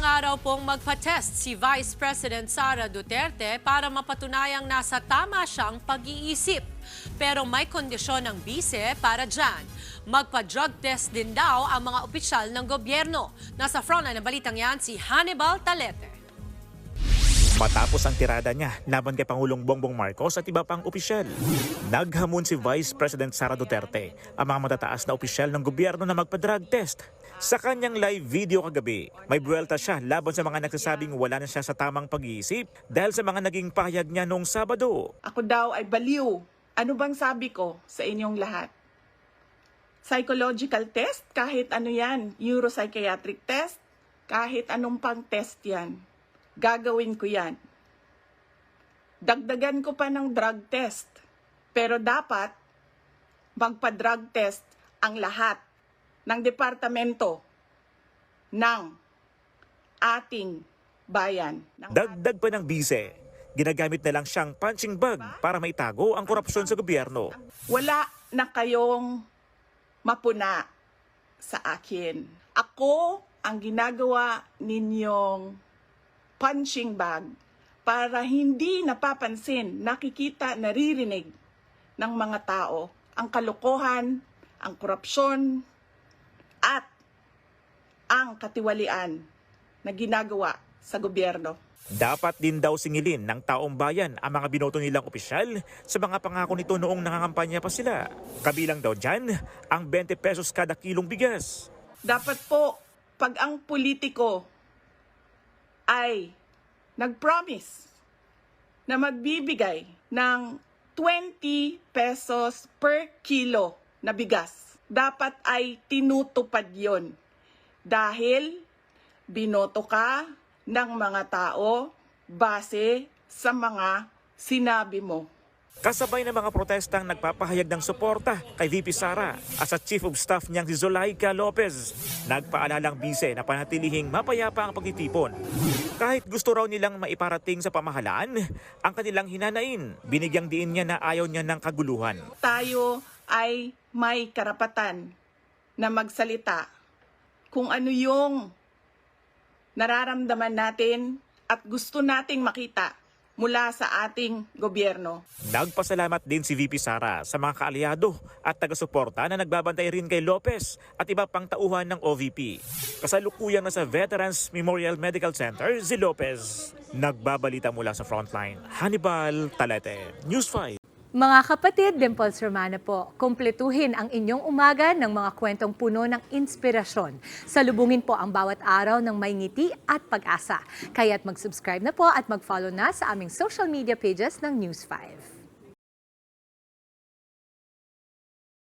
Nangaraw pong magpa-test si Vice President Sara Duterte para mapatunayang nasa tama siyang pag-iisip. Pero may kondisyon ng bise para dyan. Magpa-drug test din daw ang mga opisyal ng gobyerno. Nasa frontline ng balitang yan si Hannibal Talete. Matapos ang tirada niya laban kay Pangulong Bongbong Marcos at iba pang opisyal, naghamon si Vice President Sara Duterte ang mga matataas na opisyal ng gobyerno na magpa-drug test. Sa kanyang live video kagabi, may buwelta siya laban sa mga nagsasabing wala na siya sa tamang pag-iisip dahil sa mga naging pahayag niya noong Sabado. Ako daw ay baliw. Ano bang sabi ko sa inyong lahat? Psychological test? Kahit ano yan. Neuropsychiatric test? Kahit anong pang test yan. Gagawin ko yan. Dagdagan ko pa ng drug test. Pero dapat magpa-drug test ang lahat ng departamento ng ating bayan. Dagdag pa ng bise, ginagamit na lang siyang punching bag para maitago ang korupsyon sa gobyerno. Wala na kayong mapuna sa akin. Ako ang ginagawa ninyong punching bag para hindi napapansin, nakikita, naririnig ng mga tao ang kalokohan, ang korupsyon, at ang katiwalian na ginagawa sa gobyerno. Dapat din daw singilin ng taong bayan ang mga binoto nilang opisyal sa mga pangako nito noong nangangampanya pa sila. Kabilang daw dyan ang 20 pesos kada kilong bigas. Dapat po, pag ang politiko ay nag-promise na magbibigay ng 20 pesos per kilo na bigas, dapat ay tinutupad yon dahil binoto ka ng mga tao base sa mga sinabi mo. Kasabay ng mga protestang nagpapahayag ng suporta kay VP Sara at sa Chief of Staff niyang si Zulaika Lopez, nagpaalalang bise na panatilihing mapayapa ang pagtitipon. Kahit gusto raw nilang maiparating sa pamahalaan ang kanilang hinanain, binigyang diin niya na ayaw niya ng kaguluhan. Tayo ay may karapatan na magsalita kung ano yung nararamdaman natin at gusto nating makita mula sa ating gobyerno. Nagpasalamat din si VP Sara sa mga kaalyado at taga-suporta na nagbabantay rin kay Lopez at iba pang tauhan ng OVP. Kasalukuyang na sa Veterans Memorial Medical Center si Lopez. Nagbabalita mula sa frontline, Hannibal Talete, News 5. Mga kapatid, Dimples Romana po, kumpletuhin ang inyong umaga ng mga kwentong puno ng inspirasyon. Salubungin po ang bawat araw ng may ngiti at pag-asa. Kaya't mag-subscribe na po at mag-follow na sa aming social media pages ng News 5.